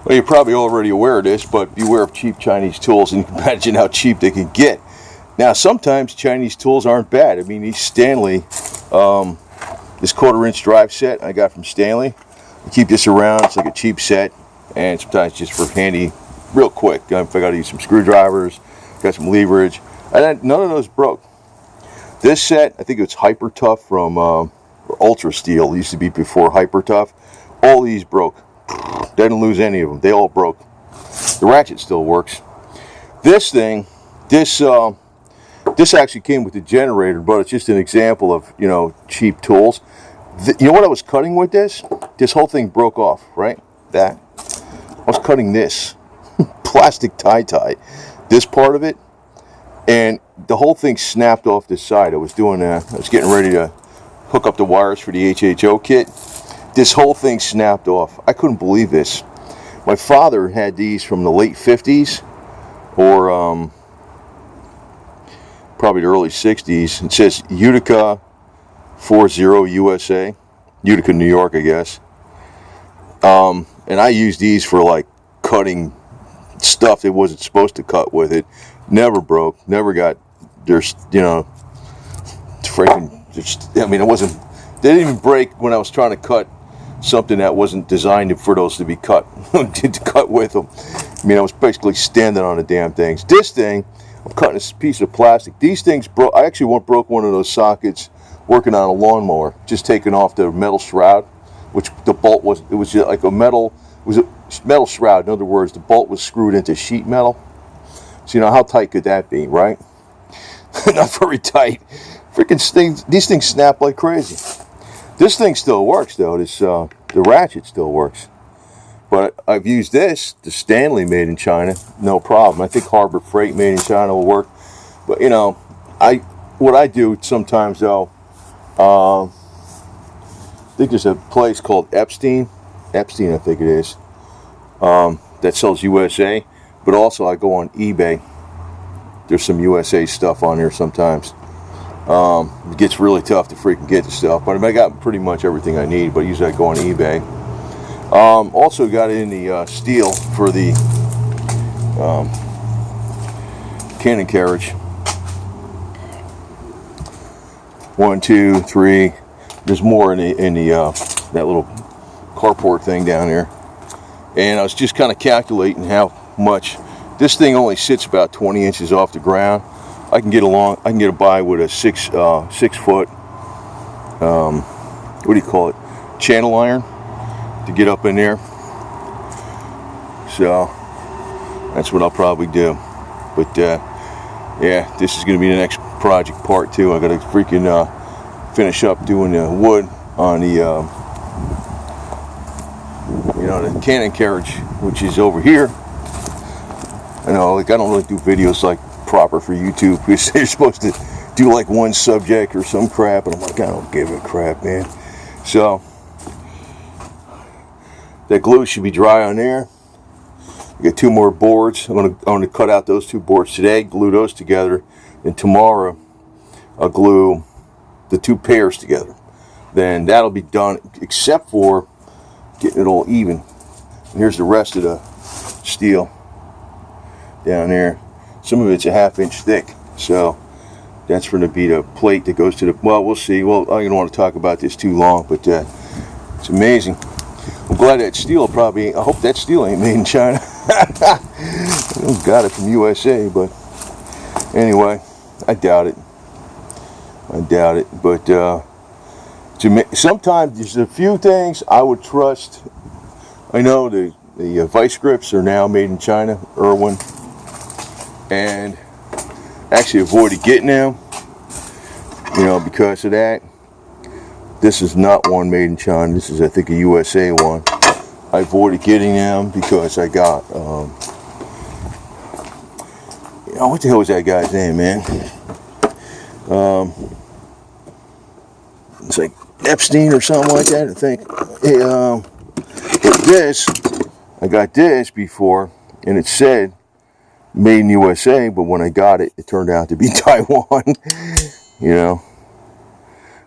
Well, you're probably already aware of this, but beware of cheap Chinese tools, and you can imagine how cheap they can get. Now, sometimes Chinese tools aren't bad. I mean, these Stanley, this 1/4-inch drive set I got from Stanley. I keep this around. It's like a cheap set, and sometimes just for handy, real quick. If I got to use some screwdrivers, got some leverage. And none of those broke. This set, I think it's Hyper Tough from Ultra Steel. It used to be before Hyper Tough. All these broke. Didn't lose any of them. They all broke. The ratchet still works. This thing, this actually came with the generator, but it's just an example of, you know, cheap tools. You know what I was cutting with this? This whole thing broke off, right? That. I was cutting this. Plastic tie. This part of it. And the whole thing snapped off this side. I was doing that. I was getting ready to hook up the wires for the HHO kit. This whole thing snapped off. I couldn't believe this. My father had these from the late 50s or probably the early 60s. It says Utica 40 USA. Utica, New York, I guess. And I used these for like cutting stuff that wasn't supposed to cut with it. Never broke. Never got, there's, you know, freaking, I mean, it wasn't, they didn't even break when I was trying to cut something that wasn't designed for those to be cut, to cut with them. I mean, I was basically standing on the damn things. This thing, I'm cutting a piece of plastic. These things broke. I actually broke one of those sockets working on a lawnmower, just taking off the metal shroud, which the bolt was, it was like a metal, it was a metal shroud. In other words, the bolt was screwed into sheet metal. So, you know, how tight could that be, right? Not very tight. Freaking things, these things snap like crazy. This thing still works, though. This the ratchet still works. But I've used this, the Stanley made in China, no problem. I think Harbor Freight made in China will work. But, you know, what I do sometimes, though, I think there's a place called Epstein, I think it is, that sells USA. But also I go on eBay. There's some USA stuff on here sometimes. It gets really tough to freaking get the stuff, but I got pretty much everything I need, but usually I go on eBay. Also got in the steel for the cannon carriage. 1, 2, 3. There's more in the that little carport thing down there. And I was just kind of calculating how much. This thing only sits about 20 inches off the ground. I can get by with a 6 foot, what do you call it, channel iron to get up in there. So that's what I'll probably do. But yeah, this is going to be the next project, part 2. I got to freaking finish up doing the wood on the you know, the cannon carriage, which is over here. I know, like, I don't really do videos like proper for YouTube because they're supposed to do like one subject or some crap, and I'm like, I don't give a crap, man. So that glue should be dry on there. I got 2 more boards. I'm gonna cut out those 2 boards today, glue those together, and tomorrow I'll glue the 2 pairs together. Then that'll be done, except for getting it all even. And here's the rest of the steel down there. Some of it's a 1/2 inch thick, so that's going to be the plate that goes to the, well, we'll see. Well, I don't want to talk about this too long, but it's amazing. I'm glad that steel probably, I hope that steel ain't made in China. I got it from USA, but anyway, I doubt it. But sometimes there's a few things I would trust. I know the vice grips are now made in China, Irwin, and actually avoided getting them, you know, because of that. This is not one made in China. This is, I think, a USA one. I avoided getting them because I got, you know, what the hell was that guy's name, man? It's like Epstein or something like that, I think. But this, I got this before, and it said made in USA, but when I got it, it turned out to be Taiwan. You know,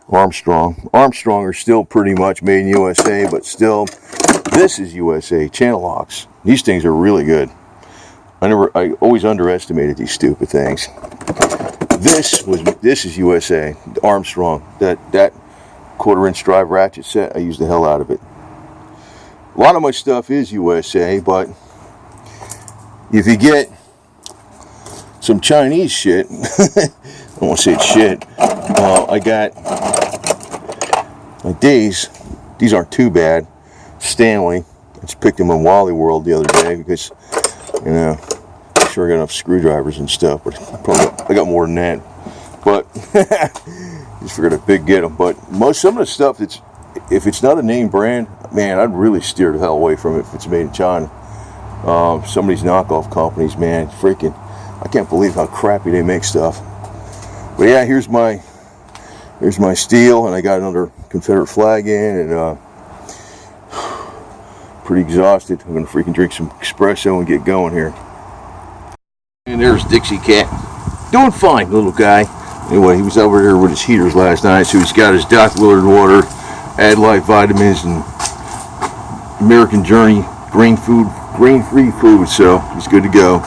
Armstrong. Armstrong are still pretty much made in USA, but still, this is USA channel locks. These things are really good. I always underestimated these stupid things. This is USA Armstrong. That 1/4-inch drive ratchet set, I use the hell out of it. A lot of my stuff is USA, but if you get some Chinese shit, I don't want to say it's shit. I got like these. These aren't too bad. Stanley. I just picked them in Wally World the other day because, you know, I'm sure I got enough screwdrivers and stuff, but I got more than that. But just figured I'd get them. But some of the stuff if it's not a name brand, man, I'd really steer the hell away from it if it's made in China. Some of these knockoff companies, man, freaking, I can't believe how crappy they make stuff. But yeah, here's my steel, and I got another Confederate flag in, and pretty exhausted. I'm gonna freaking drink some espresso and get going here. And there's Dixie Cat, doing fine, little guy. Anyway, he was over here with his heaters last night, so he's got his Doc Willard water, Adlite vitamins, and American Journey grain-free food, so he's good to go.